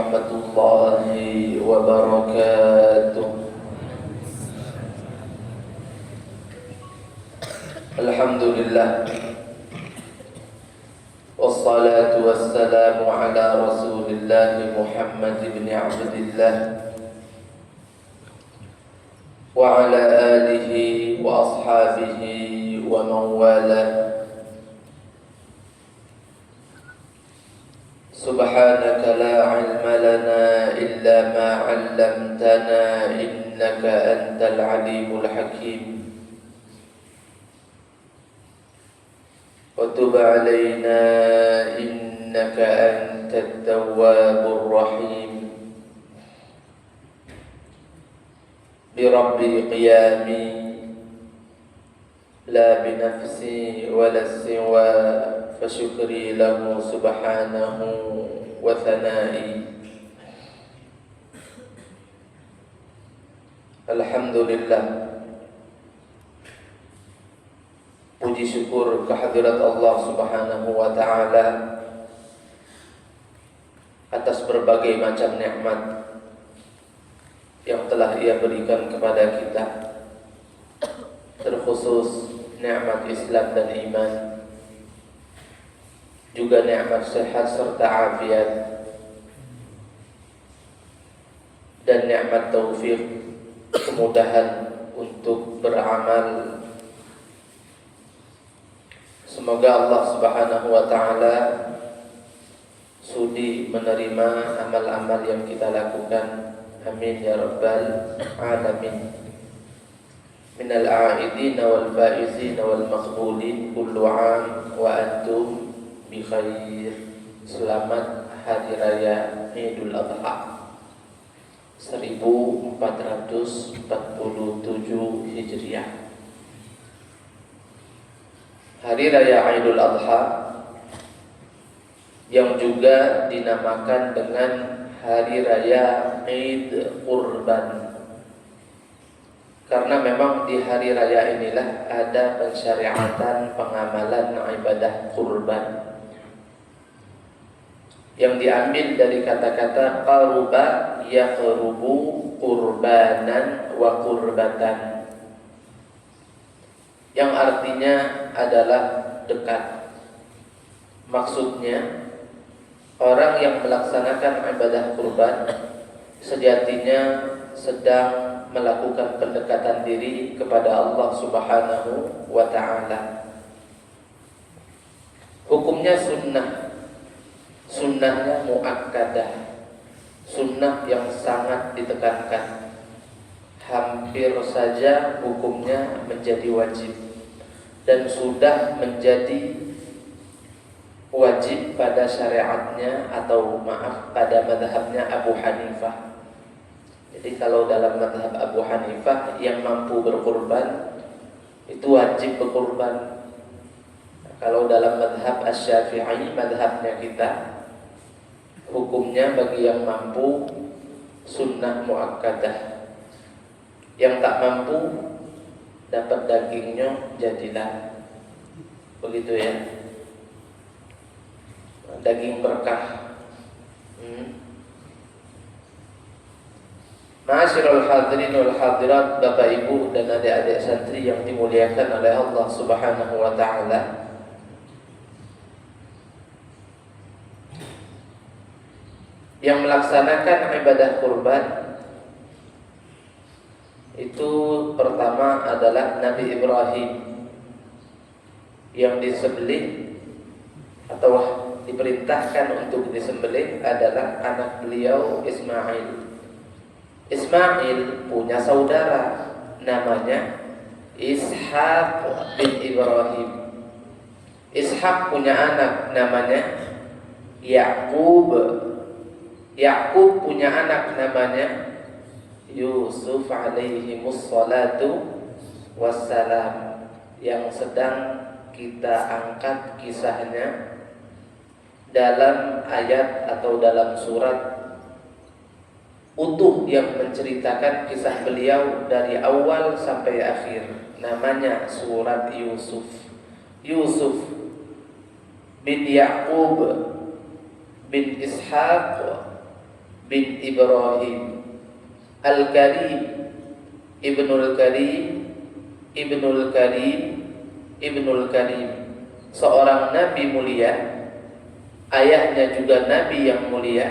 warahmatullahi wabarakatuh. Alhamdulillah, wassalatu wassalamu ala Rasulillah Muhammad ibn Abdillah wa ala alihi wa ashabihi wa man walah. Subhanaka la ilma lana illa ma 'allamtana innaka antal alimul hakim. Wa tub 'alaina innaka antat tawwabur rahim. Bi rabbi qiyami la bi nafsi wa la siwa fasyukri lahu subhanahu wa thanai. Alhamdulillah, puji syukur kehadirat Allah subhanahu wa ta'ala atas berbagai macam nikmat yang telah Ia berikan kepada kita, terkhusus nikmat Islam dan iman, juga nikmat sehat serta afiat, dan nikmat taufik, kemudahan untuk beramal. Semoga Allah subhanahu wa ta'ala sudi menerima amal-amal yang kita lakukan. Amin ya rabbal alamin. Minal a'idina wal faizina wal maqbulin kullu 'am wa antum bi khair. Selamat Hari Raya Idul Adha 1447 Hijriah. Hari Raya Idul Adha yang juga dinamakan dengan Hari Raya Id Qurban, karena memang di hari raya inilah ada pensyariatan pengamalan ibadah kurban yang diambil dari kata-kata qaruba yaqrubu qurbanan wa qurbatan, yang artinya adalah dekat. Maksudnya, orang yang melaksanakan ibadah kurban sejatinya sedang melakukan pendekatan diri kepada Allah subhanahu wa ta'ala. Hukumnya sunnah, sunnahnya muakkadah, sunnah yang sangat ditekankan. Hampir saja hukumnya menjadi wajib dan sudah menjadi wajib pada syariatnya, atau maaf, pada madhabnya Abu Hanifah. Jadi kalau dalam madhab Abu Hanifah, yang mampu berkurban itu wajib berkurban. Kalau dalam madhab Asy-Syafi'i, madhabnya kita, hukumnya bagi yang mampu sunnah muakkadah. Yang tak mampu dapat dagingnya jadilah. Begitu ya, daging berkah. Ma'asyiral hadirin wal hadirat, Bapak Ibu dan adik-adik santri yang dimuliakan oleh Allah subhanahu wa ta'ala. Yang melaksanakan ibadah kurban itu pertama adalah Nabi Ibrahim, yang disembelih atau diperintahkan untuk disembelih adalah anak beliau Ismail. Ismail punya saudara namanya Ishaq bin Ibrahim. Ishaq punya anak namanya Yaqub. Yaqub punya anak namanya Yusuf alaihimus salatu wassalam, yang sedang kita angkat kisahnya dalam ayat atau dalam surat utuh yang menceritakan kisah beliau dari awal sampai akhir. Namanya surat Yusuf. Yusuf bin Yaqub bin Ishaq bin Ibrahim Al-Karim Ibnul Karim Ibnul Karim Ibnul Karim, seorang nabi mulia, ayahnya juga nabi yang mulia,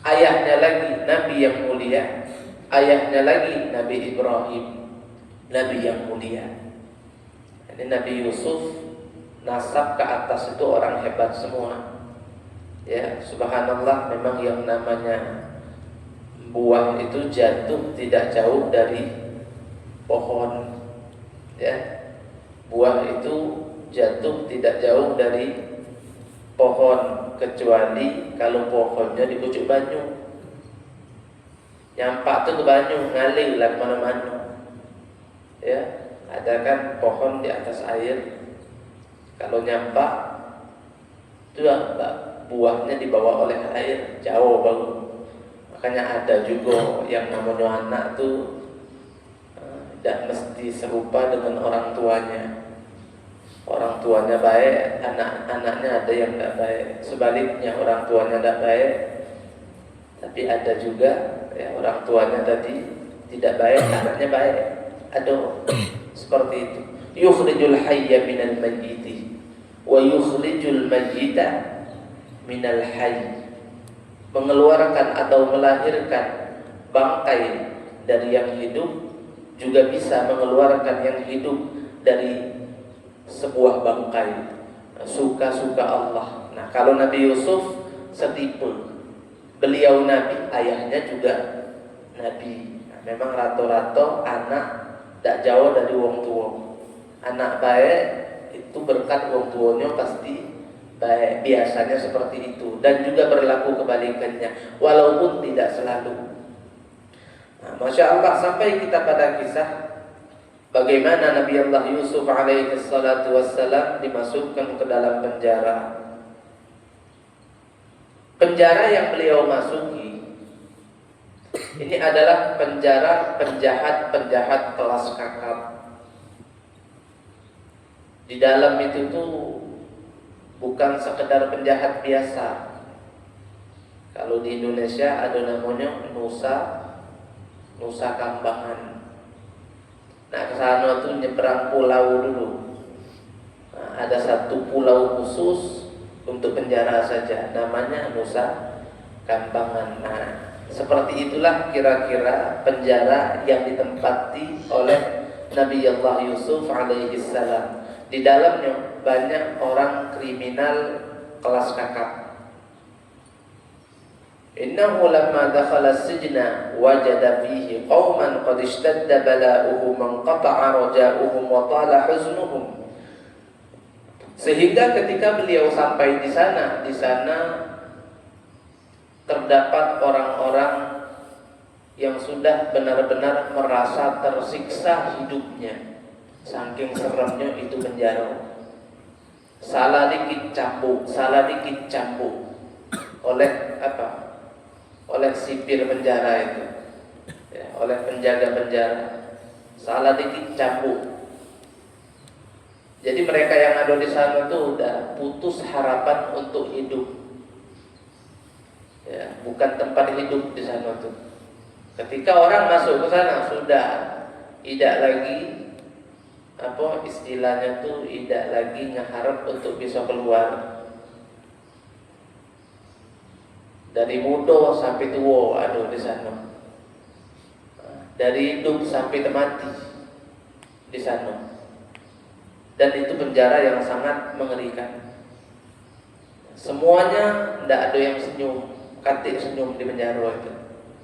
ayahnya lagi nabi yang mulia, ayahnya lagi Nabi Ibrahim, nabi yang mulia. Ini Nabi Yusuf, nasab ke atas itu orang hebat semua. Ya, subhanallah, memang yang namanya buah itu jatuh tidak jauh dari pohon. Ya, buah itu jatuh tidak jauh dari pohon, kecuali kalau pohonnya di pucuk banyu. Nyampak tuh ke banyu, ngalir lah kemana-mana. Ya, ada kan pohon di atas air. Kalau nyampak itu buahnya dibawa oleh air jauh baru. Makanya ada juga yang namanya anak tuh tidak mesti serupa dengan orang tuanya. Orang tuanya baik, anak-anaknya ada yang tidak baik. Sebaliknya, orang tuanya tidak baik, tapi ada juga ya, orang tuanya tadi tidak baik, anaknya baik. Ada seperti itu. Yukhrijul hayya minal mayyiti wa yukhrijul mayyita minal hayy. Mengeluarkan atau melahirkan bangkai dari yang hidup, juga bisa mengeluarkan yang hidup dari sebuah bangkai. Suka-suka Allah. Nah, kalau Nabi Yusuf setipe. Beliau nabi, ayahnya juga nabi. Nah, memang rata-rata anak tak jauh dari wong tua. Anak baik itu berkat wong tuanya pasti baik. Biasanya seperti itu. Dan juga berlaku kebalikannya, walaupun tidak selalu. Nah, Masya Allah, sampai kita pada kisah bagaimana Nabi Allah Yusuf alaihi salatu wassalam dimasukkan ke dalam penjara. Penjara yang beliau masuki ini adalah penjara penjahat-penjahat kelas kakap. Di dalam itu tuh bukan sekedar penjahat biasa. Kalau di Indonesia ada namanya Nusa Kambangan. Nah, ke sana tuh nyebrang pulau dulu. Nah, ada satu pulau khusus untuk penjara saja, namanya Nusa Kambangan. Nah, seperti itulah kira-kira penjara yang ditempati oleh Nabi Allah Yusuf alaihi salam. Di dalamnya banyak orang kriminal kelas kakap. Innahu lamma dakhala as-sijna wajada fihi qauman qad ishtadda bala'uhum man qata'a raja'uhum wa tala huznuhum. Sehingga ketika beliau sampai di sana terdapat orang-orang yang sudah benar-benar merasa tersiksa hidupnya. Saking seremnya itu penjara. Salah dikit cambuk oleh apa? Oleh sipir penjara itu, ya, oleh penjaga penjara. Salah dikit cambuk. Jadi mereka yang ada di sana tuh udah putus harapan untuk hidup. Ya, bukan tempat hidup di sana tuh. Ketika orang masuk ke sana sudah tidak lagi apa istilahnya tuh, tidak lagi ngeharap untuk bisa keluar. Dari muda sampai tua ada di sana. Dari hidup sampai mati di sana. Dan itu penjara yang sangat mengerikan. Semuanya tidak ada yang senyum, katik senyum di penjara itu.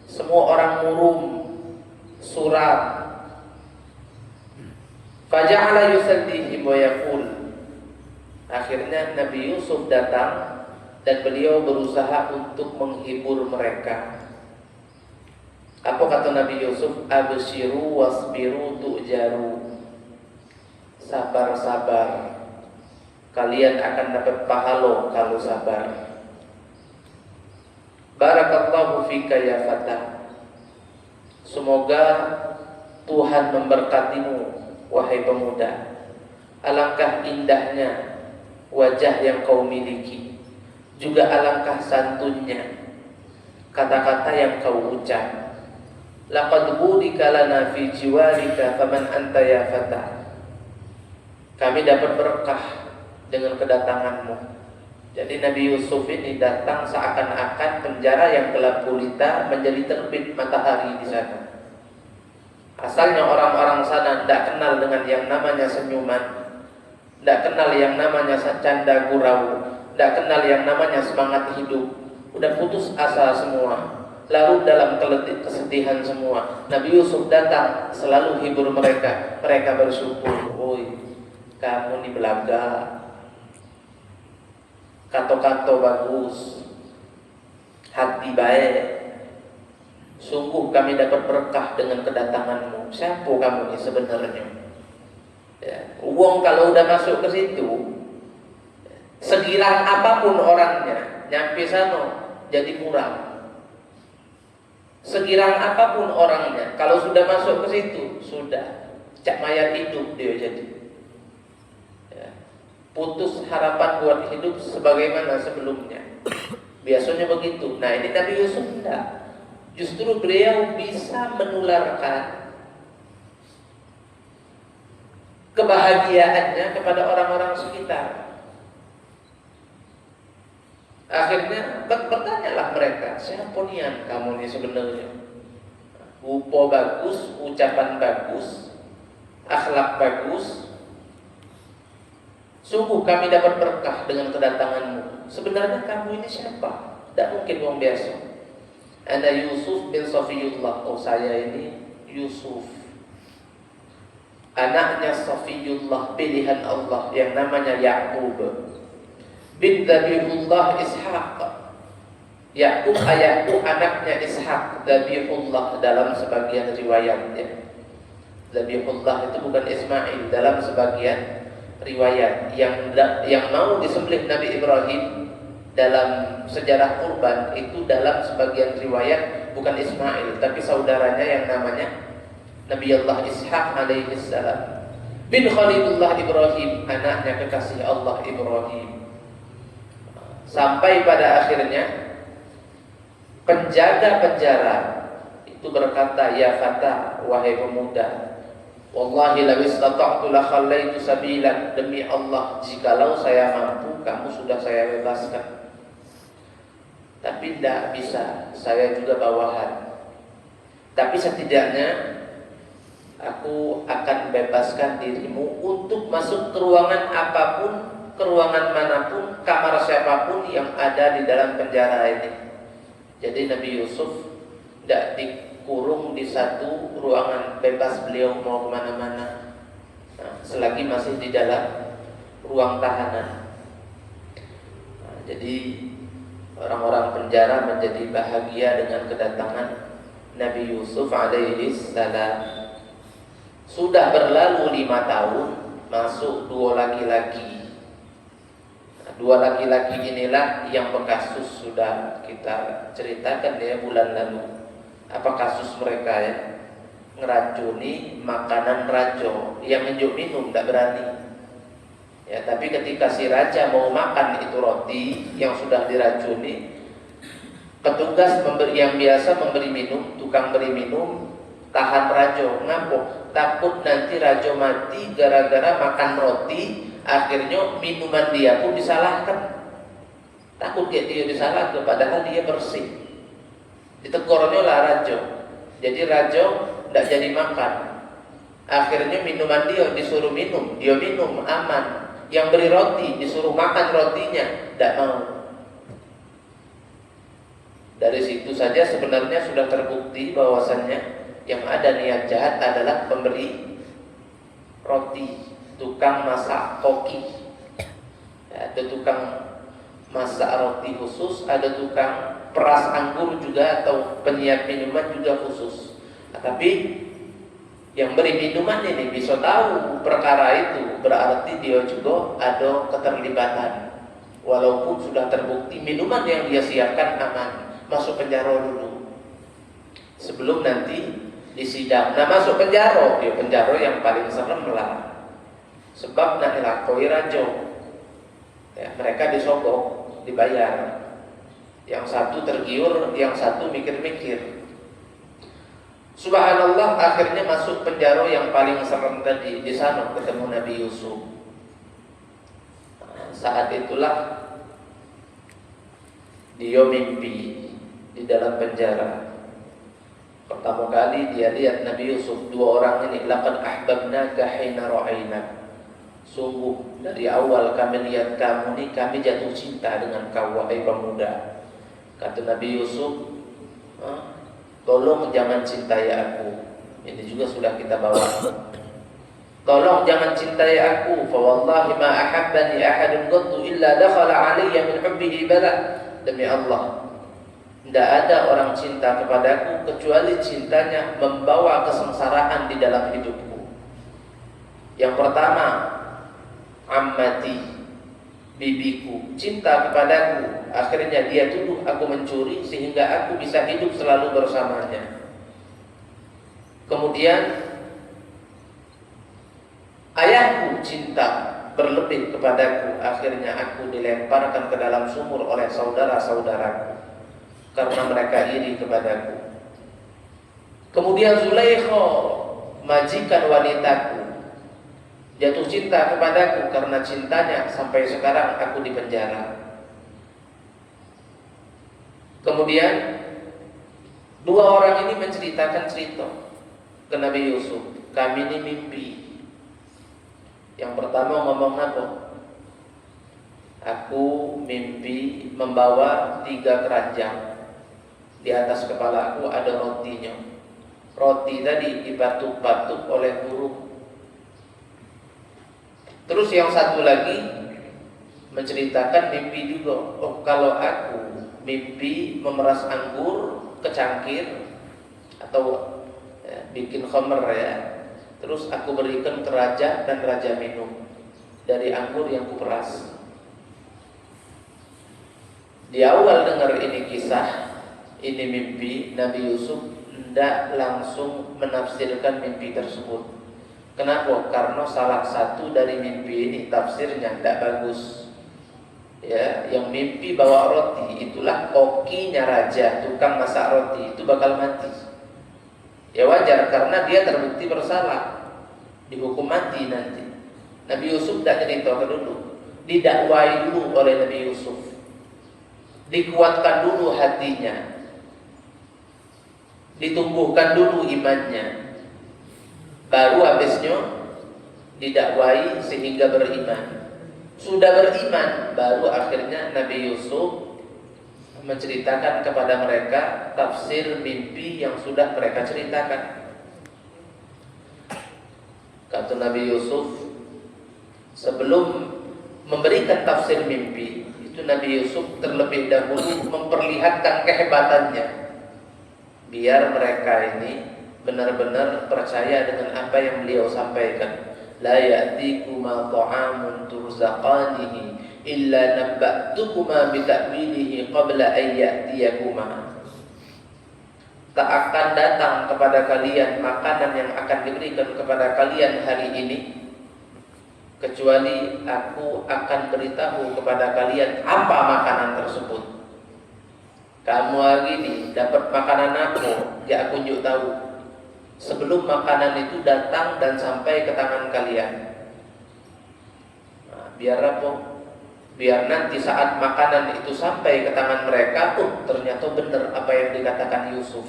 Semua orang murung, suram. Faja'ala yusallihim wa yaqul. Akhirnya Nabi Yusuf datang dan beliau berusaha untuk menghibur mereka. Apa kata Nabi Yusuf? Abshiru wasbiru tu'jaru. Sabar-sabar, kalian akan dapat pahala kalau sabar. Barakallahu fika ya fatah. Semoga Tuhan memberkatimu wahai pemuda. Alangkah indahnya wajah yang kau miliki, juga alangkah santunnya. kata-kata yang kau ucap. Laqad burika lana fi jiwarika faman anta ya fata. Kami dapat berkah dengan kedatanganmu. Jadi Nabi Yusuf ini datang seakan-akan penjara yang gelap gulita menjadi terbit matahari di sana. Asalnya orang-orang sana tidak kenal dengan yang namanya senyuman, tidak kenal yang namanya canda gurau, tidak kenal yang namanya semangat hidup. Udah putus asa semua, larut dalam kesedihan semua. Nabi Yusuf datang selalu hibur mereka. Mereka bersyukur. Woi, kamu ini belaga, kato-kato bagus, hati baik. Sungguh kami dapat berkah dengan kedatanganmu. Siapa kamu ini sebenarnya? Ya, uang kalau udah masuk ke situ, segirang apapun orangnya, nyampe sana jadi murah. Segirang apapun orangnya, kalau sudah masuk ke situ, sudah cak mayat hidup dia jadi. Ya, putus harapan buat hidup sebagaimana sebelumnya. Biasanya begitu. Nah ini Nabi Yusuf enggak. Justru beliau bisa menularkan kebahagiaannya kepada orang-orang sekitar. Akhirnya bertanyalah mereka, siapa nian kamu ini sebenarnya? Rupa bagus, ucapan bagus, akhlak bagus. Sungguh kami dapat berkah dengan kedatanganmu. Sebenarnya kamu ini siapa? Tidak mungkin orang biasa. Ana Yusuf bin Safiyullah. Oh saya ini Yusuf, anaknya Safiyullah, pilihan Allah yang namanya Ya'qub bin Zabihullah Ishaq. Ya'qub ayahku anaknya Ishaq, Zabihullah dalam sebagian riwayatnya. Zabihullah itu bukan Ismail dalam sebagian riwayat. Yang mau disembelih Nabi Ibrahim dalam sejarah kurban itu dalam sebagian riwayat bukan Ismail tapi saudaranya yang namanya Nabi Allah Ishaq alaihi salam bin Khalilullah Ibrahim, anaknya kekasih Allah Ibrahim. Sampai pada akhirnya penjaga penjara itu berkata, ya fata, wahai pemuda, wallahi law istata'tu la khallaitu sabilan, demi Allah jikalau saya mampu kamu sudah saya bebaskan. Tapi tidak bisa, saya juga bawahan. Tapi setidaknya aku akan bebaskan dirimu untuk masuk ke ruangan apapun, ke ruangan manapun, kamar siapapun yang ada di dalam penjara ini. Jadi Nabi Yusuf tidak dikurung di satu ruangan, bebas beliau mau kemana-mana. Nah, selagi masih di dalam ruang tahanan. Nah, jadi orang-orang penjara menjadi bahagia dengan kedatangan Nabi Yusuf alaihi salam. Sudah berlalu 5 tahun, masuk 2 laki-laki. Nah, 2 laki-laki inilah yang berkasus sudah kita ceritakan ya bulan lalu. Apa kasus mereka ya? Ngeracuni makanan raja, yang menjuk minum tidak berani. Ya, tapi ketika si raja mau makan itu roti yang sudah diracuni, petugas yang biasa memberi minum, tukang beri minum, tahan raja, ngapok, takut nanti raja mati gara-gara makan roti, akhirnya minuman dia pun disalahkan. Takut dia disalahkan, padahal dia bersih. Ditegurnya lah raja, jadi raja tidak jadi makan. Akhirnya minuman dia disuruh minum, dia minum aman. Yang beri roti disuruh makan rotinya, tidak mau. Dari situ saja sebenarnya sudah terbukti bahwasannya yang ada niat jahat adalah pemberi roti, tukang masak koki. Ada tukang masak roti khusus, ada tukang peras anggur juga atau penyiap minuman juga khusus. Nah, tapi yang beri minuman ini bisa tahu perkara itu, berarti dia juga ada keterlibatan. Walaupun sudah terbukti minuman yang dia siapkan aman, masuk penjara dulu sebelum nanti disidang. Nah masuk penjara, dia penjara yang paling serem lah, sebab nak dilakoi raja ya, mereka disogok, dibayar. Yang satu tergiur, yang satu mikir-mikir. Subhanallah, akhirnya masuk penjara yang paling serem tadi. Di sana ketemu Nabi Yusuf. Saat itulah dia mimpi di dalam penjara. Pertama kali dia lihat Nabi Yusuf, dua orang ini, laqad ahbabnaka hina ra'ainak. Sungguh dari awal kami lihat kamu ni, kami jatuh cinta dengan kau wahai pemuda. Kata Nabi Yusuf, tolong jangan cintai aku. Ini juga sudah kita bawa. Tolong jangan cintai aku. Fa wallahi ma ahabbani ahadun qattu illa dakhala alayya min hubbihi bala. Demi Allah, tidak ada orang cinta kepadaku kecuali cintanya membawa kesengsaraan di dalam hidupku. Yang pertama, ammati, bibiku, cinta kepadaku. Akhirnya dia tuduh aku mencuri sehingga aku bisa hidup selalu bersamanya. Kemudian ayahku cinta berlebih kepadaku. Akhirnya aku dilemparkan ke dalam sumur oleh saudara-saudaraku karena mereka iri kepadaku. Kemudian Zulaikha, majikan wanitaku, jatuh cinta kepadaku karena cintanya sampai sekarang aku di penjara. Kemudian dua orang ini menceritakan cerita ke Nabi Yusuf. Kami ini mimpi. Yang pertama ngomong apa? Aku mimpi membawa 3 keranjang. Di atas kepala aku ada rotinya. Roti tadi dibatuk-batuk oleh burung. Terus yang satu lagi menceritakan mimpi juga. Oh, kalau aku mimpi memeras anggur ke cangkir atau bikin khamr ya. Terus aku berikan ke raja dan raja minum dari anggur yang kuperas. Di awal dengar ini kisah, ini mimpi, Nabi Yusuf tidak langsung menafsirkan mimpi tersebut. Kenapa? Karena salah satu dari mimpi ini tafsirnya tidak bagus. Ya, yang mimpi bawa roti itulah kokinya raja, tukang masak roti itu bakal mati. Ya wajar karena dia terbukti bersalah, dihukum mati nanti. Nabi Yusuf tidak cerita dulu, didakwai dulu oleh Nabi Yusuf, dikuatkan dulu hatinya, ditumbuhkan dulu imannya, baru habisnya didakwai sehingga beriman. Sudah beriman, baru akhirnya Nabi Yusuf menceritakan kepada mereka tafsir mimpi yang sudah mereka ceritakan. Kata Nabi Yusuf, sebelum memberikan tafsir mimpi itu Nabi Yusuf terlebih dahulu memperlihatkan kehebatannya, biar mereka ini benar-benar percaya dengan apa yang beliau sampaikan. La ya'tikuma ta'amun turzaqanihi illa nabba'tukuma bita'wilihi qabla an ya'tiyakuma. Tak akan datang kepada kalian makanan yang akan diberikan kepada kalian hari ini kecuali aku akan beritahu kepada kalian apa makanan tersebut. Kamu hari ini dapat makanan apa? Ya aku tunjuk tahu sebelum makanan itu datang dan sampai ke tangan kalian. Biar apa? Biar nanti saat makanan itu sampai ke tangan mereka, ternyata benar apa yang dikatakan Yusuf.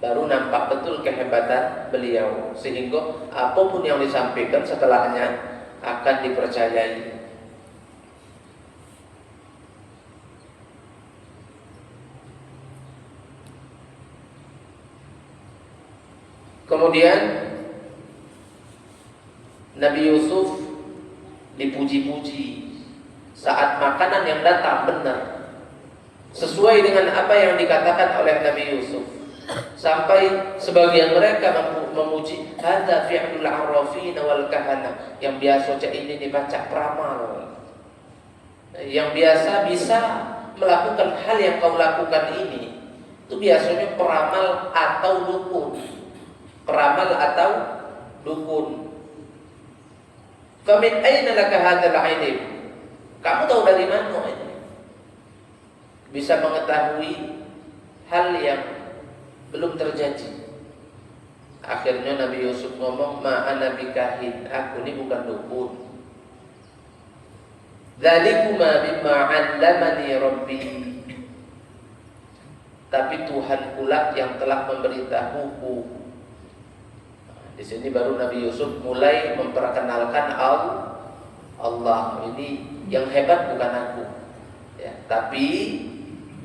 Baru nampak betul kehebatan beliau, sehingga apapun yang disampaikan setelahnya akan dipercayai. Kemudian Nabi Yusuf dipuji-puji saat makanan yang datang benar sesuai dengan apa yang dikatakan oleh Nabi Yusuf, sampai sebagian mereka memuji hadza fi'lul arrafin wal kahana, yang biasa ini dibaca peramal, yang biasa bisa melakukan hal yang kau lakukan ini itu biasanya peramal atau dukun. Peramal atau dukun. Famin aina laka hadzal ilm? Kamu tahu dari mana ini? bisa mengetahui hal yang belum terjadi. Akhirnya Nabi Yusuf ngomong, ma ana bikahin, aku ini bukan dukun. Dzalikuma bima 'allamani rabbi. Tapi Tuhan pula yang telah memberitahuku. Di sini baru Nabi Yusuf mulai memperkenalkan Allah. Ini yang hebat bukan aku, ya, tapi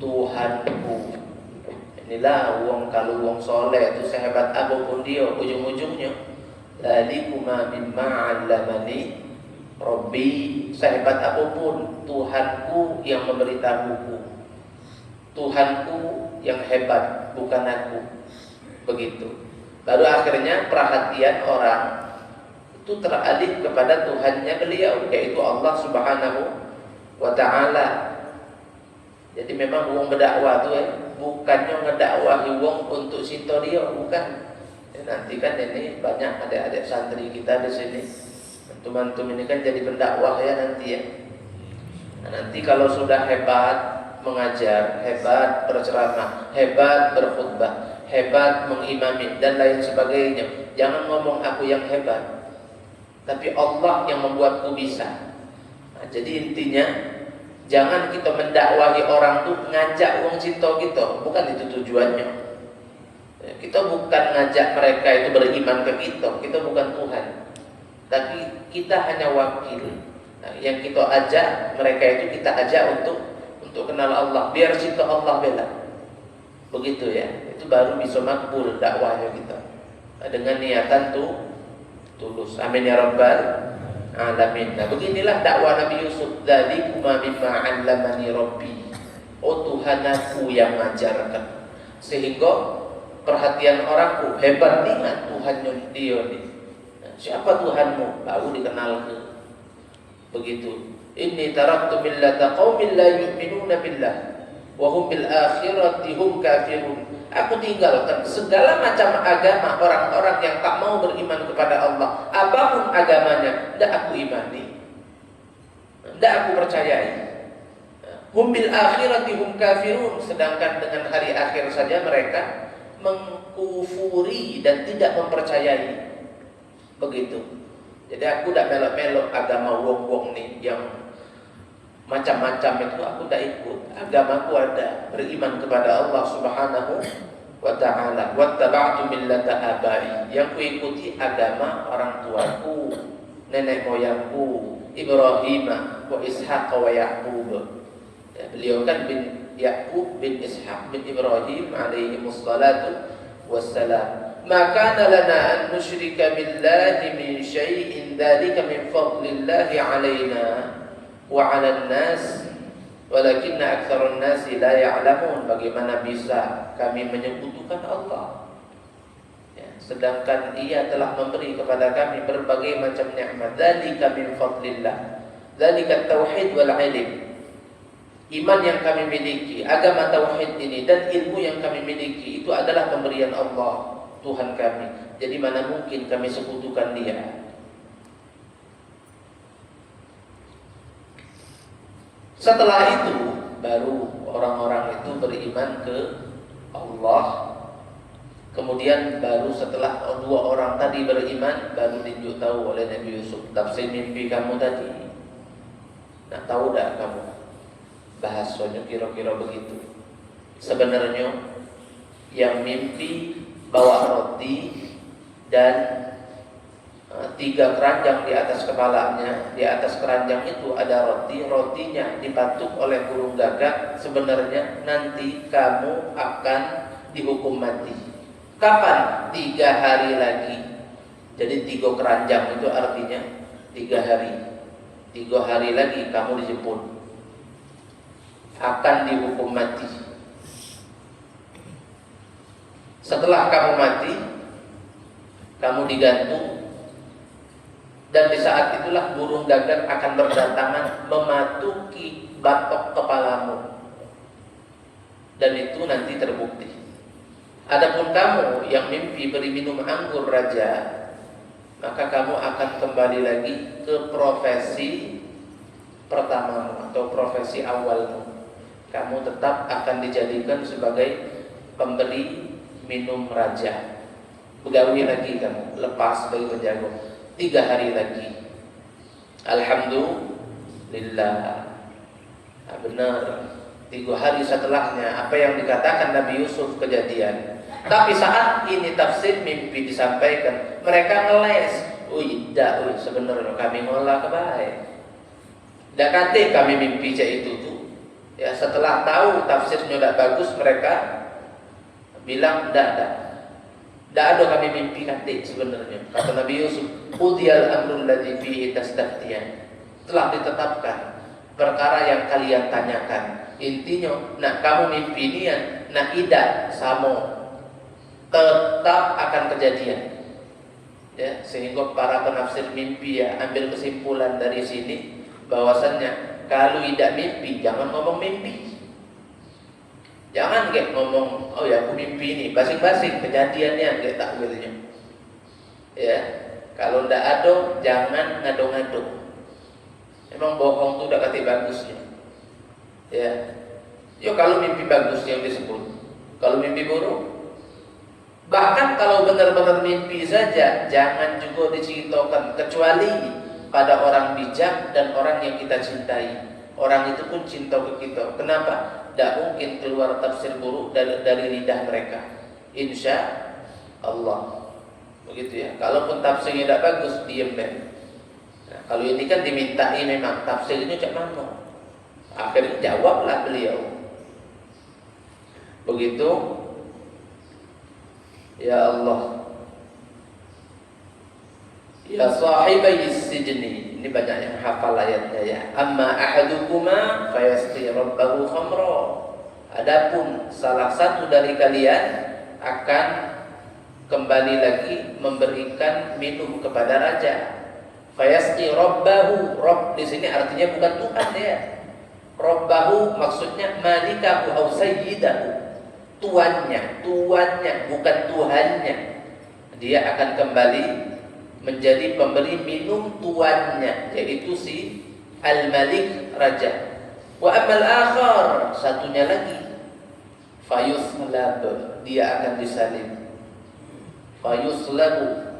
Tuhanku. Inilah kalau wong soleh itu sehebat apapun dia, ujung-ujungnya dzalika mimma 'allamani rabbi, sehebat apapun Tuhanku yang memberitahuku. Tuhanku yang hebat bukan aku. Begitu. Baru akhirnya perhatian orang itu teralih kepada Tuhannya beliau, yaitu Allah Subhanahu wa ta'ala. Jadi memang wong berdakwah tuh bukannya ngedakwahi wong untuk sinto dia, bukan. Nanti kan ini banyak adik-adik santri kita di sini. Teman-teman ini kan jadi pendakwah ya nanti ya. Nah, nanti kalau sudah hebat mengajar, hebat berceramah, hebat berkhutbah, hebat mengimami dan lain sebagainya, jangan ngomong aku yang hebat, tapi Allah yang membuatku bisa. Nah, jadi intinya jangan kita mendakwahi orang tuh ngajak wong cinta kita, bukan itu tujuannya. Kita bukan ngajak mereka itu beriman ke kita bukan Tuhan. Tapi kita hanya wakil. Nah, yang kita ajak mereka itu kita ajak untuk kenal Allah, biar cinta Allah bela. Begitu ya. Itu baru bisa makbul dakwahnya kita. Nah, dengan niatan tuh tulus. Amin ya rabbal alamin. Nah, beginilah dakwah Nabi Yusuf. Dzalika mimma 'allamani rabbi. Oh, Tuhanku yang mengajarkan. Sehingga perhatian orangku hebat nih Tuhannya dia nih. Nah, siapa Tuhanmu? Baru dikenal ke. Begitu. Inni taraktu millata qaumin la yu'minuna billah wa hum bil akhirati hum kafirun. Aku tinggalkan segala macam agama orang-orang yang tak mau beriman kepada Allah. Apapun agamanya, tidak aku imani, tidak aku percayai. Hum bil akhirati hum kafirun. Sedangkan dengan hari akhir saja mereka mengkufuri dan tidak mempercayai. Begitu. Jadi aku tidak melok-melok agama wong-wong nih yang macam-macam itu, aku tidak ikut. Agamaku ada, beriman kepada Allah Subhanahu wa ta'ala. Wattaba'tu millata abai, yang kuikuti agama orang tuaku, nenek moyangku, Ibrahim wa Ishaq wa Ya'qub. Ya, beliau kan bin Ya'qub bin Ishaq bin Ibrahim alaihi wassalatu wassalam. Maka lana an nusyrika billahi min syai'in dzalika min fadlillahi alaina wa 'alan nas walakinna aktsarun nasi la ya'lamun. Bagaimana bisa kami menyekutukan Allah, ya, sedangkan Ia telah memberi kepada kami berbagai macam nikmat. Dzalika min fadlillah, dzalika tauhid wal ilm. Iman yang kami miliki, agama tauhid ini dan ilmu yang kami miliki itu adalah pemberian Allah Tuhan kami. Jadi mana mungkin kami sekutukan Dia. Setelah itu baru orang-orang itu beriman ke Allah. Kemudian baru setelah dua orang tadi beriman, baru ditunjuk tahu oleh Nabi Yusuf tafsir mimpi kamu tadi. Nah, tahu tak kamu? Bahasanya kira-kira begitu. Sebenarnya yang mimpi bawa roti dan 3 keranjang di atas kepalanya. Di atas keranjang itu ada roti, rotinya dipatuk oleh burung gagak. Sebenarnya nanti kamu akan dihukum mati. Kapan? 3 hari lagi. Jadi 3 keranjang itu artinya 3 hari. 3 hari lagi kamu dijemput, akan dihukum mati. Setelah kamu mati, kamu digantung, dan di saat itulah burung gagak akan berdatangan mematuki batok kepalamu, dan itu nanti terbukti. Adapun kamu yang mimpi beri minum anggur raja, maka kamu akan kembali lagi ke profesi pertamamu atau profesi awalmu, kamu tetap akan dijadikan sebagai pemberi minum raja. Begawi lagi kamu, lepas sebagai penjaga 3 hari lagi. Alhamdulillah. Nah, benar. 3 hari setelahnya apa yang dikatakan Nabi Yusuf kejadian. Tapi saat ini tafsir mimpi disampaikan, mereka ngeles. Sebenarnya kami ngolah kebaik. Dak kate kami mimpi cak itu tuh. Ya, setelah tahu tafsirnya tidak bagus, mereka bilang tidak ada kami mimpi kate sebenarnya. Kata Nabi Yusuf, "Qudiyal amrul ladzi fihi tastaftiyan." Telah ditetapkan perkara yang kalian tanyakan. Intinya, nak kamu mimpi nian, nak ida samo tetap akan kejadian. Ya, sehingga para penafsir mimpi ya ambil kesimpulan dari sini bahwasannya kalau tidak mimpi jangan ngomong mimpi. Jangan kayak ngomong, oh ya aku mimpi ini, basing-basing kejadiannya kayak tak gitu. Ya, kalau ndak ada jangan ngado-ngado. Emang bohong tuh udah kata bagusnya. Ya. Yo kalau mimpi bagus yang disebut. Kalau mimpi buruk, bahkan kalau benar-benar mimpi saja jangan juga diceritakan kecuali pada orang bijak dan orang yang kita cintai. Orang itu pun cinta ke kita. Kenapa? Tidak mungkin keluar tafsir buruk dari lidah mereka. Insya Allah. Begitu ya. Kalaupun tafsirnya tidak bagus, diam deh. Nah, kalau ini kan dimintai memang tafsirnya cak mana. Akhirnya jawablah beliau. Begitu. Ya Allah. Ya sahibai sijni. Ini banyak yang hafal ayatnya ya. Amma ahadukuma fayasqi rabbahu khamra. Adapun salah satu dari kalian akan kembali lagi memberikan minum kepada raja. Fayasqi rabbahu. Rabb di sini artinya bukan Tuhan ya. Rabbahu maksudnya malikahu au sayyidahu. Tuannya bukan Tuhannya. Dia akan kembali menjadi pemberi minum tuannya, yaitu si Al-Malik Raja. Wa amal akhar, satunya lagi fayuslab, dia akan disalib. Fayuslabu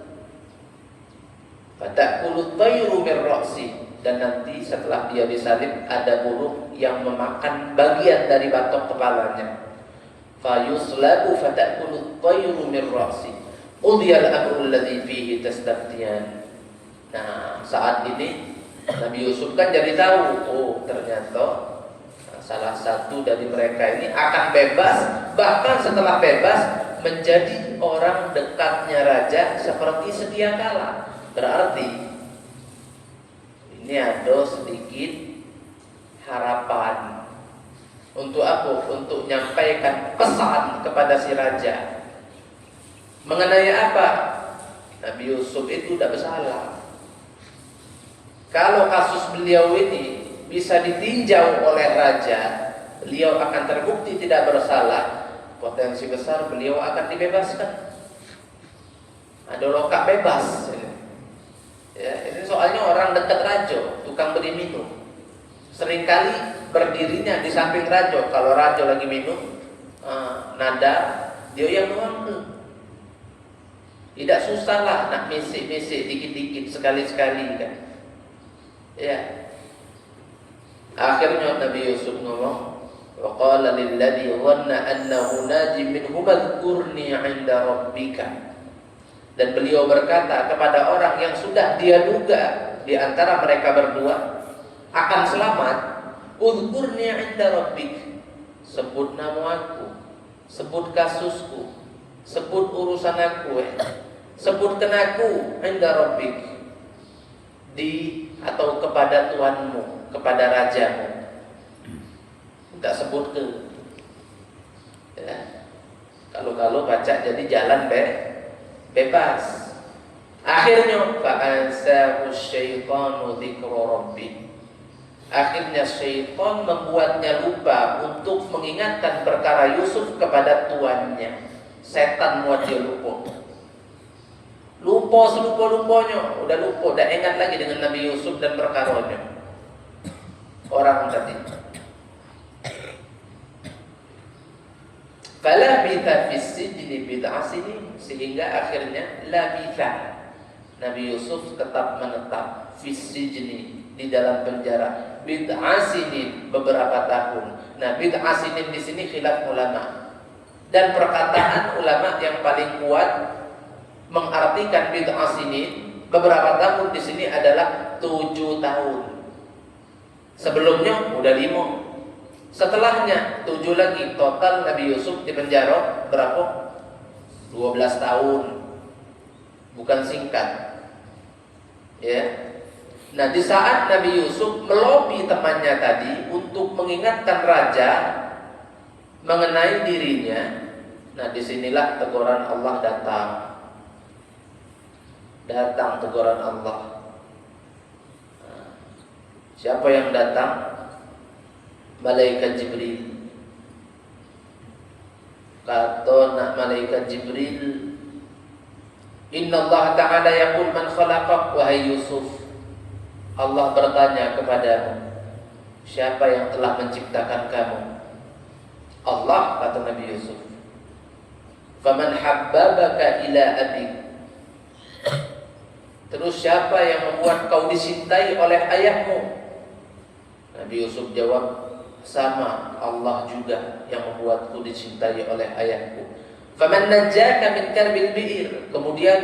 fatakulu tayru min ra'si, dan nanti setelah dia disalib ada burung yang memakan bagian dari batok kepalanya. Fayuslabu fatakulu tayru min ra'si. Udiyal amrul ladzi fihi tastaftiyan. Nah, saat ini Nabi Yusuf kan jadi tahu, oh ternyata salah satu dari mereka ini akan bebas, bahkan setelah bebas menjadi orang dekatnya raja seperti sedia kala. Berarti ini ada sedikit harapan. Untuk apa? Untuk menyampaikan pesan kepada si raja. Mengenai apa? Nabi Yusuf itu tidak bersalah. Kalau kasus beliau ini bisa ditinjau oleh raja, beliau akan terbukti tidak bersalah. Potensi besar beliau akan dibebaskan. Ada lokak bebas. Ya, ini soalnya orang dekat raja, tukang beri minum. Seringkali berdirinya di samping raja. Kalau raja lagi minum, nada dia yang nuangkan. Tidak susah lah nak misik-misik dikit-dikit sekali-sekali kan. Ya. Akhirnya Nabi Yusuf ngomong, wa qala lil ladzi dhanna annahu najim minhum adhkurni 'inda rabbika. Dan beliau berkata kepada orang yang sudah dia duga di antara mereka berdua akan selamat, udhkurni 'inda rabbik. Sebut namaku, sebut kasusku, sebut urusan aku, sebutkan aku inda rabbik, di atau kepada Tuhanmu, kepada rajamu. Tak sebut ke. Ya. Kalau baca jadi jalan bebas. Akhirnya fa'ansahu syaitanu dzikra rabbih. Akhirnya syaitan membuatnya lupa untuk mengingatkan perkara Yusuf kepada tuannya. Setan buat dia lupa. Lupa selupa-lupanya, udah lupa, udah ingat lagi dengan Nabi Yusuf dan perkaranya. Orang tadi. Falabitha fis sijni bid'a sinin, sehingga akhirnya labitha, Nabi Yusuf tetap menetap fis sijni, di dalam penjara, bid'a sinin, beberapa tahun. Nah, bid'a sinin di sini khilaf ulama. Dan perkataan ulama yang paling kuat mengartikan bid'a sinin, beberapa tahun di sini adalah 7 tahun. Sebelumnya udah 5. Setelahnya 7 lagi. Total Nabi Yusuf di penjara berapa? 12 tahun. Bukan singkat. Ya. Nah, di saat Nabi Yusuf melobi temannya tadi untuk mengingatkan raja mengenai dirinya, nah disinilah teguran Allah datang. Datang teguran Allah. Nah, siapa yang datang? Malaikat Jibril. Kata nak malaikat Jibril, Inna Allah Ta'ala yaqul man khalaqak, wahai Yusuf, Allah bertanya kepadamu, siapa yang telah menciptakan kamu? Allah, kata Nabi Yusuf. Faman habbabaka ila abik, terus siapa yang membuat kau dicintai oleh ayahmu? Nabi Yusuf jawab, sama Allah juga yang membuatku dicintai oleh ayahku. Faman najjaka min karbil bi'ir, kemudian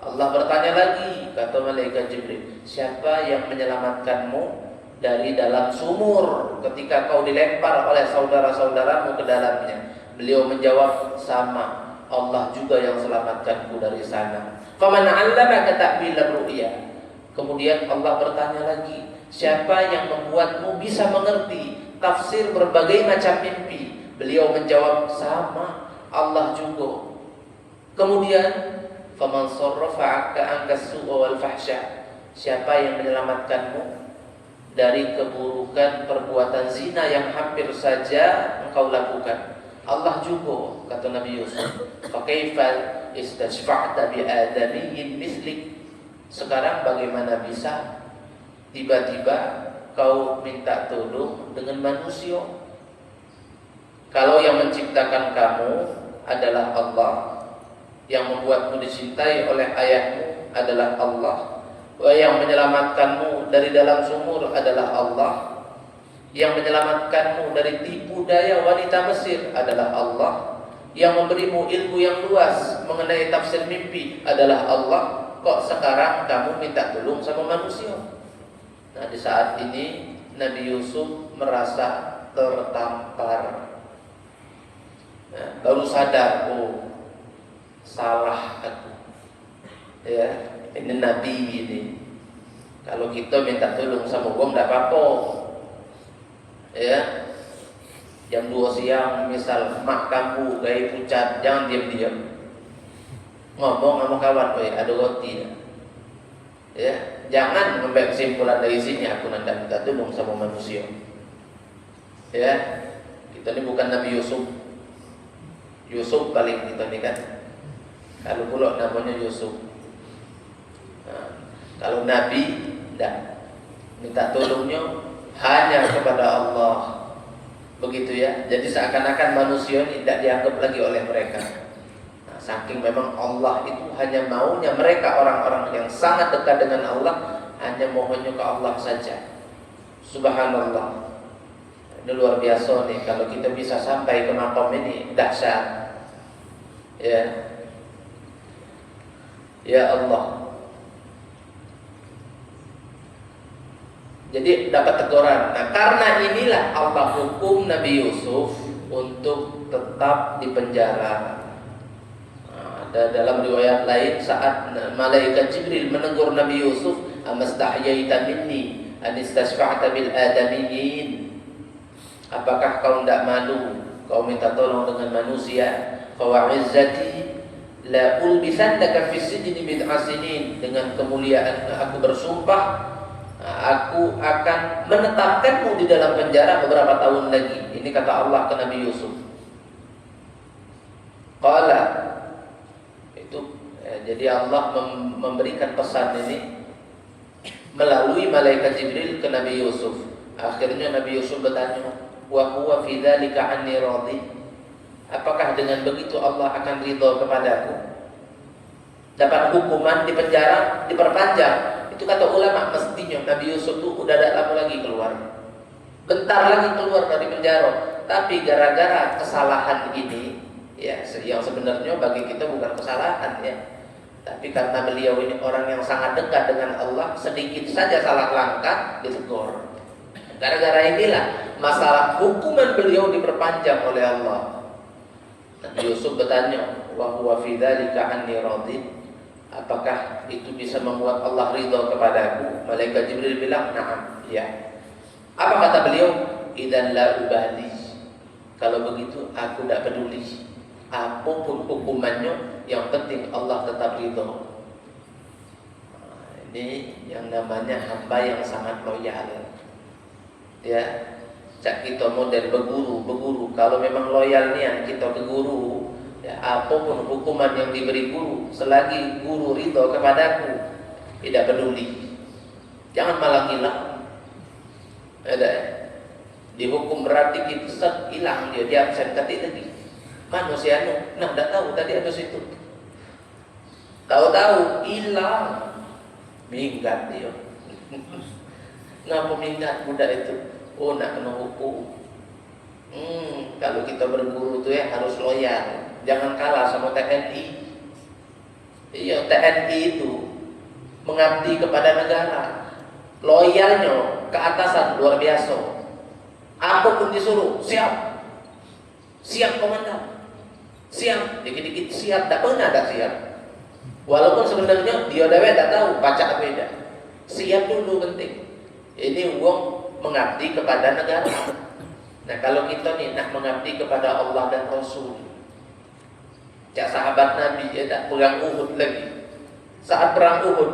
Allah bertanya lagi, kata malaikat Jibril, siapa yang menyelamatkanmu dari dalam sumur ketika kau dilempar oleh saudara-saudaramu ke dalamnya? Beliau menjawab, sama Allah juga yang selamatkanku dari sana. Faman 'allamaka ta'wil ar-ru'ya, kemudian Allah bertanya lagi, siapa yang membuatmu bisa mengerti tafsir berbagai macam mimpi? Beliau menjawab, sama Allah juga. Kemudian faman sarrafa anka as-su'a wal fahsya, siapa yang menyelamatkanmu dari keburukan perbuatan zina yang hampir saja engkau lakukan? Allah juga, kata Nabi Yusuf. Fa kaifa istashfa'ta bi adamiyyin mislik, sekarang bagaimana bisa tiba-tiba kau minta tolong dengan manusia? Kalau yang menciptakan kamu adalah Allah, yang membuatmu dicintai oleh ayahmu adalah Allah, yang menyelamatkanmu dari dalam sumur adalah Allah, yang menyelamatkanmu dari tipu daya wanita Mesir adalah Allah, yang memberimu ilmu yang luas mengenai tafsir mimpi adalah Allah. Kok sekarang kamu minta tolong sama manusia? Nah, di saat ini Nabi Yusuf merasa tertampar. Nah, baru sadar, oh salah aku. Ya, ini Nabi ini. Kalau kita minta tolong sama gua enggak apa-apa. Ya. Jam 2 siang misal mak kamu gaya pucat, jangan diam-diam. Ngomong sama kawan, ada roti. Ya, jangan mengambil kesimpulan dari sini aku nanti minta tolong sama manusia. Ya, kita ini bukan Nabi Yusuf. Yusuf paling kita ini kan. Kalau pula namanya Yusuf. Nah, kalau Nabi tidak, minta tolongnya hanya kepada Allah. Begitu ya. Jadi seakan-akan manusia ini tidak dianggap lagi oleh mereka. Saking memang Allah itu hanya maunya mereka orang-orang yang sangat dekat dengan Allah hanya mohonnya ke Allah saja. Subhanallah. Ini luar biasa nih kalau kita bisa sampai ke makom ini, dahsyat. Ya. Ya Allah. Jadi dapat teguran. Nah, karena inilah Allah hukum Nabi Yusuf untuk tetap di penjara. Dalam riwayat lain saat malaikat Jibril menegur Nabi Yusuf, amastahyaita minni anistashfa'ta bil adamiyyin, apakah kau tidak malu kau minta tolong dengan manusia? Fa wa'izzati la ulbisannaka fis sijni bid'a sinin, dengan kemuliaan aku bersumpah aku akan menetapkanmu di dalam penjara beberapa tahun lagi. Ini kata Allah ke Nabi Yusuf. Qala, jadi Allah memberikan pesan ini melalui malaikat Jibril ke Nabi Yusuf. Akhirnya Nabi Yusuf bertanya, wa huwa fi dzalika anni radhi, Apakah dengan begitu Allah akan ridho kepadaku? Dapat hukuman di penjara, diperpanjang. Itu kata ulama, mestinya Nabi Yusuf itu udah tidak lama lagi keluar. Bentar lagi keluar dari penjara. Tapi gara-gara kesalahan ini, ya, yang sebenarnya bagi kita bukan kesalahan, ya. Tapi karena beliau ini orang yang sangat dekat dengan Allah, sedikit saja salah langkah ditegur. Gara-gara inilah masalah hukuman beliau diperpanjang oleh Allah. Nabi Yusuf bertanya, wa huwa fi dzalika anni radin. Apakah itu bisa membuat Allah ridha kepadaku? Malaikat Jibril bilang, "Na'am." Ya. Apa kata beliau? "Idzan la ubali." Kalau begitu aku tidak peduli. Apapun hukumannya, yang penting Allah tetap ridha. Ini yang namanya hamba yang sangat loyal. Ya, cak kita model berguru. Kalau memang loyal niat kita ke guru, ya, apapun hukuman yang diberi guru, selagi guru ridha kepadaku, tidak peduli. Jangan malah hilang. Ada dihukum berarti kita hilang dia absen ketik lagi. Manusia tidak tahu tadi ada situ. Tahu-tahu hilang, minggat dia. Ngapa minggat budak itu? Oh, nak kena hukum. Kalau kita berguru tuh ya harus loyal, jangan kalah sama TNI. Iya, TNI itu mengabdi kepada negara, loyalnya ke atasan luar biasa. Apapun disuruh, siap komandan, siap, dikit-dikit siap, tak pernah tak siap. Walaupun sebenarnya dia tidak tahu baca beda. Siap dulu penting. Ini uang mengabdi kepada negara. Nah, kalau kita nih nak mengabdi kepada Allah dan Rasul, cak sahabat Nabi ya tak perang Uhud lagi. Saat perang Uhud,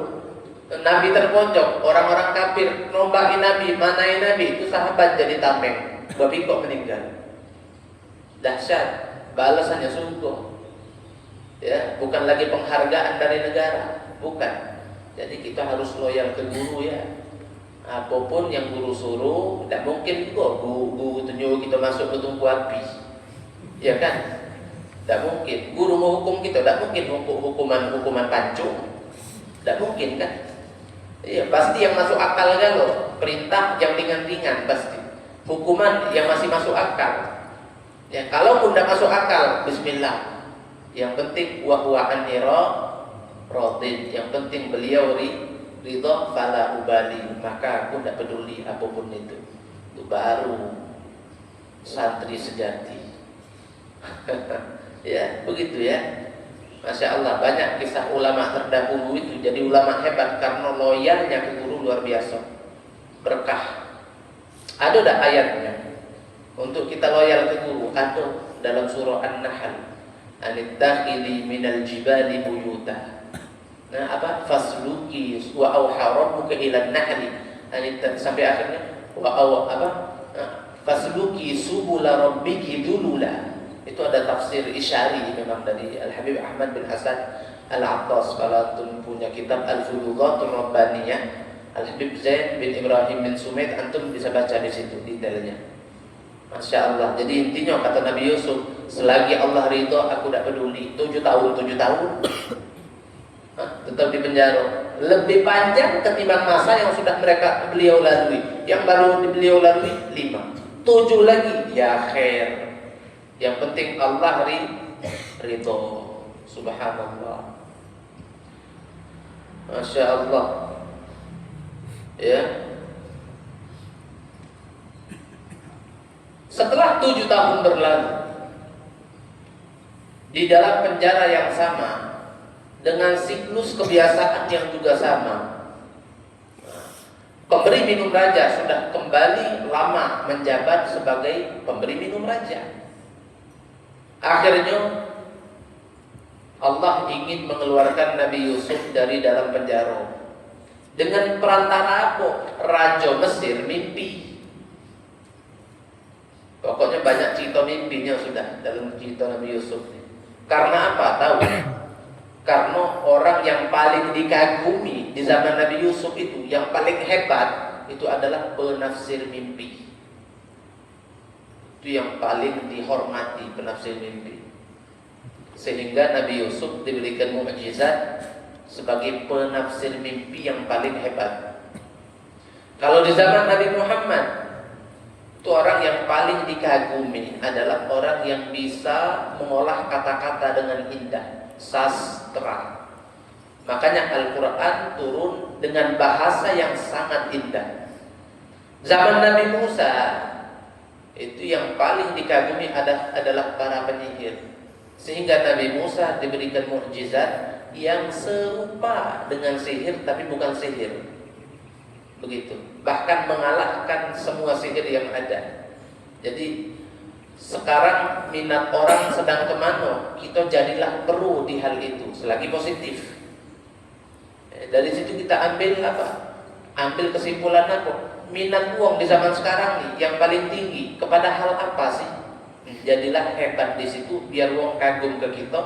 Nabi terpojok, orang-orang kafir nombakin Nabi, manain Nabi, itu sahabat jadi tameng, babi kok meninggal. Dahsyat, balasannya sungguh. Ya, bukan lagi penghargaan dari negara, bukan. Jadi kita harus loyal ke guru ya. Apapun yang guru suruh, tidak mungkin kok guru tunjuk kita masuk ke tungku api, ya kan? Tidak mungkin. Guru mau hukum kita, tidak mungkin hukuman pancung, tidak mungkin kan? Iya, pasti yang masuk akal kan loh. Perintah yang ringan-ringan pasti. Hukuman yang masih masuk akal. Ya, kalaupun tidak masuk akal, bismillah. Yang penting wa huwa anni radin. Yang penting beliau ridha fala ubali, maka aku tidak peduli apapun itu. Itu baru santri sejati. Ya, begitu ya. Masya Allah, banyak kisah ulama terdahulu itu jadi ulama hebat karena loyalnya ke guru luar biasa. Berkah. Ada dah ayatnya untuk kita loyal ke guru. Ada dalam surah An-Nahl. Anittakhidhi minal jibali buyuta. Nah, apa? Fasluki wa auha rabbuka ila nahli. Sampai akhirnya fasluki subula rabbiki dulula. Itu ada tafsir isyari memang dari Al-Habib Ahmad bin Hasan Al-Attas. Kalau antum punya kitab Al-Fuyudatul Rabbaniyah, Al-Habib Zain bin Ibrahim bin Sumaid, antum bisa baca di situ detailnya. Masya Allah. Jadi intinya kata Nabi Yusuf, selagi Allah ridho aku tidak peduli. 7 tahun tetap di penjara. Lebih panjang ketimbang masa yang sudah beliau lalui. Yang baru beliau lalui 5. 7 lagi ya khair. Yang penting Allah ridho. Subhanallah. Masya Allah. Ya. Setelah 7 tahun berlalu di dalam penjara yang sama dengan siklus kebiasaan yang juga sama, pemberi minum raja sudah kembali lama menjabat sebagai pemberi minum raja. Akhirnya Allah ingin mengeluarkan Nabi Yusuf dari dalam penjara dengan perantara apa? Raja Mesir mimpi. Pokoknya banyak cerita mimpinya sudah dalam cerita Nabi Yusuf. Karena apa? Tahu? Karena orang yang paling dikagumi di zaman Nabi Yusuf itu, yang paling hebat itu adalah penafsir mimpi. Itu yang paling dihormati penafsir mimpi. Sehingga Nabi Yusuf diberikan mukjizat sebagai penafsir mimpi yang paling hebat. Kalau di zaman Nabi Muhammad, itu orang yang paling dikagumi adalah orang yang bisa mengolah kata-kata dengan indah, sastra. Makanya Al-Quran turun dengan bahasa yang sangat indah. Zaman Nabi Musa, itu yang paling dikagumi adalah para penyihir. Sehingga Nabi Musa diberikan mukjizat yang serupa dengan sihir, tapi bukan sihir. Begitu. Bahkan mengalahkan semua sihir yang ada. Jadi sekarang minat orang sedang kemana, kita jadilah perlu di hal itu selagi positif. Dari situ kita ambil apa? Ambil kesimpulan apa? Minat uang di zaman sekarang nih yang paling tinggi kepada hal apa sih? Jadilah hebat di situ, biar uang kagum ke kita,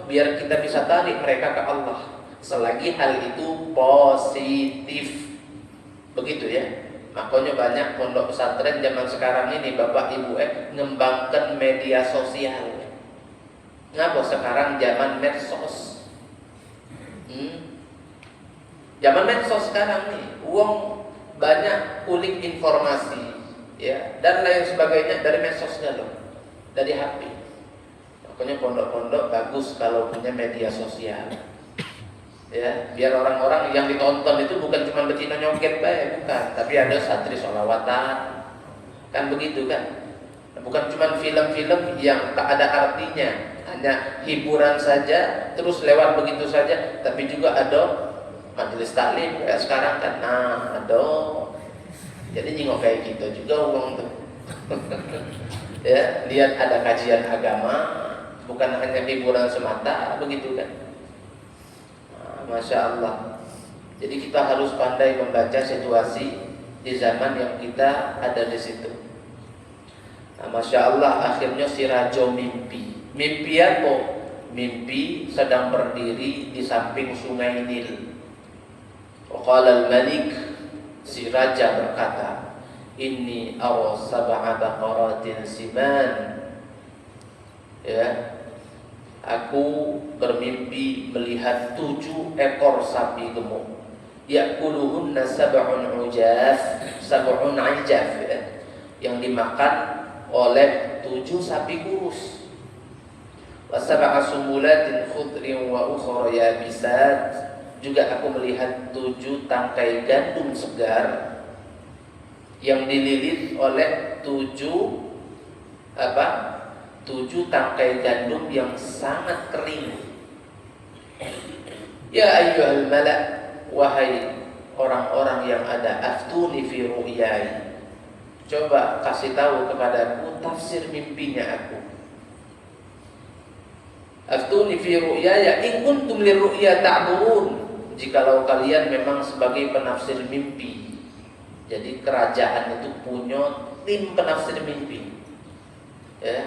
biar kita bisa tarik mereka ke Allah. Selagi hal itu positif, begitu ya. Makanya banyak pondok pesantren zaman sekarang ini Bapak Ibu ngembangkan media sosial. Ngapa sekarang zaman medsos? Zaman medsos sekarang nih, uang banyak kulik informasi, ya, dan lain sebagainya dari medsos loh, dari HP. Makanya pondok-pondok bagus kalau punya media sosial, ya, biar orang-orang yang ditonton itu bukan cuma betina nyongket bae, bukan, tapi ada santri sholawatan, kan begitu kan? Bukan cuma film-film yang tak ada artinya, hanya hiburan saja, terus lewat begitu saja, tapi juga ada majelis taklim kayak sekarang kan, aduh, jadi nyingok kayak gitu juga uang tuh. Ya, lihat ada kajian agama, bukan hanya hiburan semata, begitu kan? Masya Allah. Jadi kita harus pandai membaca situasi di zaman yang kita ada di situ. Masya Allah, akhirnya si raja mimpi. Mimpi apa? Mimpi sedang berdiri di samping sungai Nil. Qala al-malik, si raja berkata, inni ara sab'a baqaratin siman. Ya, aku bermimpi melihat 7 ekor sapi gemuk. Ya'kuluhunna sab'un ujaf, sab'un ajaf, ya, yang dimakan oleh 7 sapi kurus. Wa sab'a sumulatin khudrin wa ukhra yabisat. Juga aku melihat 7 tangkai gandum segar yang dililit oleh 7 tangkai gandum yang sangat kering. Ya ayyuhal mala', wahai orang-orang yang ada, aftuni fi ru'yai, coba kasih tahu kepadaku tafsir mimpinya aku. Aftuni fi ru'yaya in kuntum lirru'ya ta'burun, jikalau kalian memang sebagai penafsir mimpi. Jadi kerajaan itu punya tim penafsir mimpi, ya.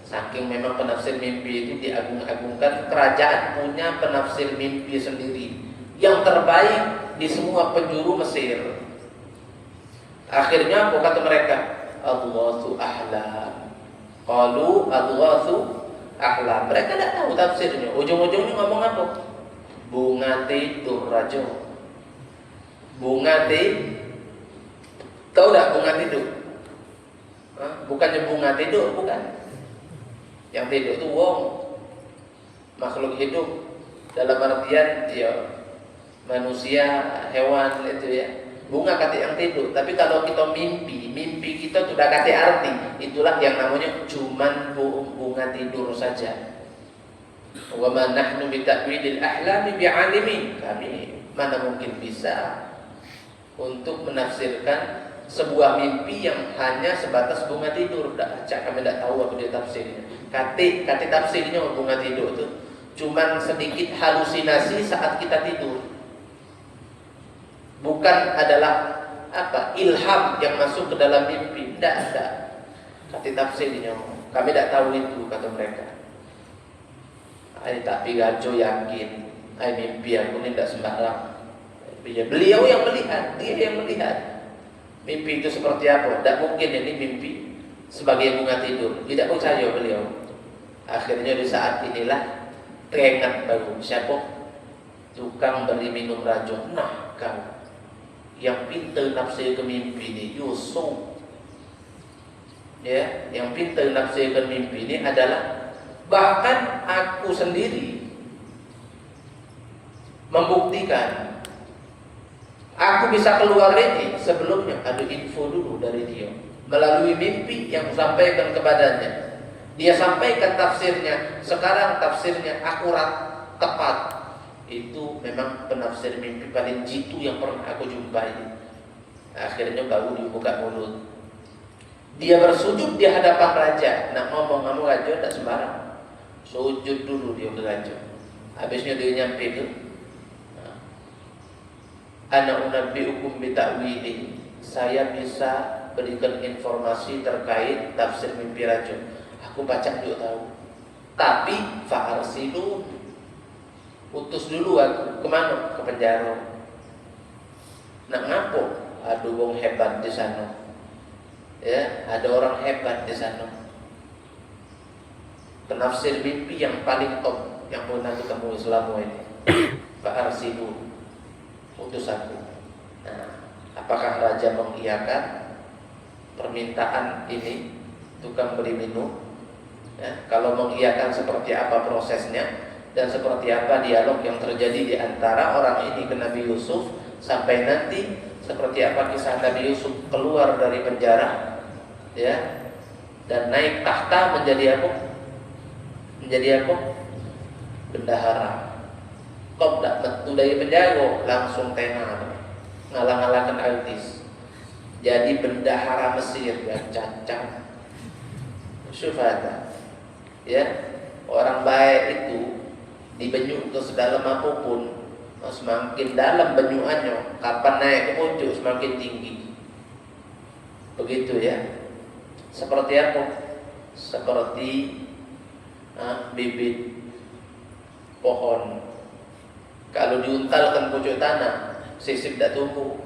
Saking memang penafsir mimpi itu diagung-agungkan, kerajaan punya penafsir mimpi sendiri yang terbaik di semua penjuru Mesir. Akhirnya apa kata mereka? Adghatsu ahlam. Qalu adghatsu ahlam. Mereka tidak tahu tafsirnya. Ujung-ujungnya ngomong apa? Bunga tidur raja. Bunga tidur. Tahu tak bunga tidur? Bukannya bunga tidur, bukan. Yang tidur itu wong, makhluk hidup dalam artian ya manusia, hewan itu ya. Bunga kata yang tidur. Tapi kalau kita mimpi kita sudah kata arti. Itulah yang namanya cuman bunga tidur saja. Wa ma nahnu bi ta'wilil ahlami bi'alimin. Kami mana mungkin bisa untuk menafsirkan sebuah mimpi yang hanya sebatas bunga tidur. Kami tidak tahu apa dia tafsirnya. Kata tafsirnya bunga tidur itu cuman sedikit halusinasi saat kita tidur. Bukan adalah ilham yang masuk ke dalam mimpi. Tidak ada. Kata tafsirnya kami tidak tahu itu, kata mereka. Tapi gajo yakin mimpi aku ini tidak sembarang. Beliau yang melihat, dia yang melihat mimpi itu seperti apa. Tidak mungkin ini mimpi sebagai bunga tidur. Tidak percaya beliau. Akhirnya di saat inilah teringat baru siapa tukang beri minum racun. Nah kau yang pintar nafsirkan mimpi ini Yusuf, ya, yang pintar nafsirkan mimpi ini adalah bahkan aku sendiri membuktikan. Aku bisa keluar ini sebelumnya ada info dulu dari dia melalui mimpi yang sampaikan kepadanya. Dia sampaikan tafsirnya. Sekarang tafsirnya akurat, tepat. Itu memang penafsir mimpi paling jitu yang pernah aku jumpai. Akhirnya baru dibuka mulut. Dia bersujud di hadapan raja. Nak ngomong kamu raja tak sembarang. Sujud dulu dia ke raja. Habisnya dia nyampe ke ana unabbiukum bita'wili. Saya bisa berikan informasi terkait tafsir mimpi raja. Aku baca juga tahu. Tapi fa'arsilu, utus dulu aku kemana? Ke penjara. Nak ngapo? Ada wong hebat di sana. Ya, ada orang hebat di sana. Penafsir mimpi yang paling top yang pernah ketemu selama ini. Fa'arsilu, utus aku. Nah, apakah raja mengiyakan permintaan ini tukang beri minum? Ya, kalau mengiyakan seperti apa prosesnya dan seperti apa dialog yang terjadi di antara orang ini ke Nabi Yusuf sampai nanti seperti apa kisah Nabi Yusuf keluar dari penjara, ya, dan naik tahta menjadi apa? Menjadi apa? Bendahara. Kok tak betul dari penjara langsung tenar ngalah-ngalahkan Altis. Jadi bendahara Mesir yang cacat. Syufata. Ya, orang baik itu dibenyuk ke sedalam apapun, semakin dalam benyuannya, kapan naik ke puncak semakin tinggi. Begitu ya. Seperti apa? Seperti bibit pohon. Kalau diuntalkan pucuk tanah, sisip tidak tumbuh.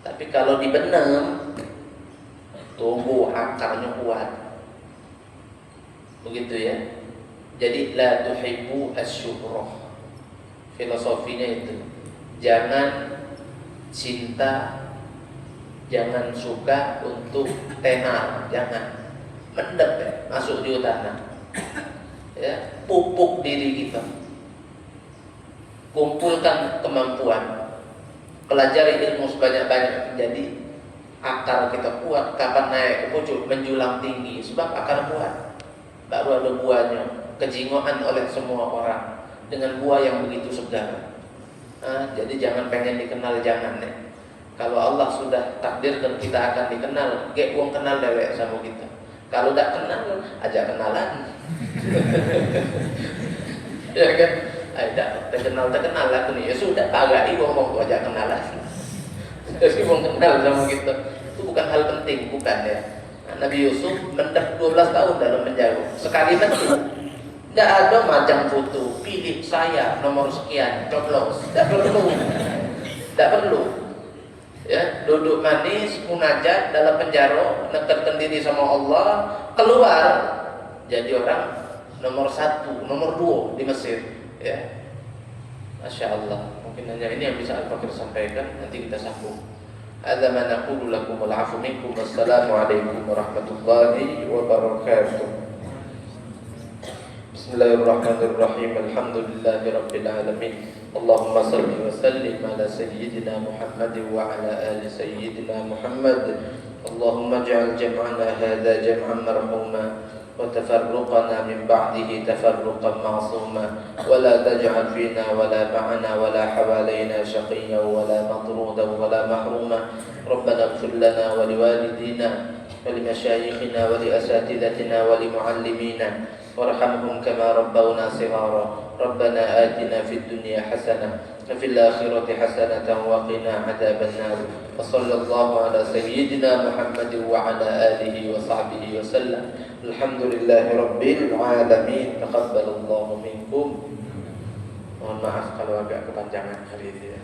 Tapi kalau dibenam, tumbuh, akarnya kuat. Begitu ya. Jadi la tuhibbu asyuhrah. Filosofinya itu. Jangan cinta, jangan suka untuk tenar, jangan mendep ya, masuk di tanah. Ya, pupuk diri kita. Kumpulkan kemampuan. Pelajari ilmu sebanyak-banyak. Jadi akar kita kuat, kapan naik ke pucuk menjulang tinggi sebab akar kuat. Baru ada buahnya, kejingoan oleh semua orang dengan buah yang begitu segar. Jadi jangan pengen dikenal, jangan ya. Kalau Allah sudah takdirkan kita akan dikenal, gek wong kenal dewek sama kita. Kalau tak kenal, ajak kenalan. Ya kan? Terkenal lah nih. Ya sudah, pagai wong ajak kenalan. Jadi wong kenal sama kita itu bukan hal penting, bukan ya. Nabi Yusuf mendap 12 tahun dalam penjara. Sekali mati. Tidak ada macam foto, pilih saya nomor sekian, coblos. Tidak perlu. Tidak perlu. Ya, duduk manis, munajat dalam penjara, dekatkan diri sama Allah, keluar jadi orang nomor 1, nomor 2 di Mesir. Ya. Masya Allah. Mungkin hanya ini yang bisa Al-Fakir sampaikan. Nanti kita sambung. Hadza ma naqulu lakum wal 'afu minkum. Wassalamu alaikum warahmatullahi wabarakatuh. Bismillahirrahmanirrahim. Alhamdulillahi rabbil alamin. Allahumma salli wa sallim ala sayyidina Muhammad wa ala ali sayyidina Muhammad. Allahumma ij'al jam'ana hadza jam'an marhuma وتفرقنا من بعده تفرقا معصوما ولا تجعل فينا ولا معنا ولا حوالينا شقيا ولا مطرودا ولا محروما ربنا اغفر لنا ولوالدينا ولمشايخنا ولأساتذتنا ولمعلمينا وارحمهم كما ربونا صغارا ربنا آتنا في الدنيا حسنة وفي الآخرة حسنة وقنا عذاب النار وصلى الله على سيدنا محمد وعلى آله وصحبه وسلم الحمد لله رب العالمين تقبل الله منكم. Mohon maaf kalau agak kepanjangan hari ini ya.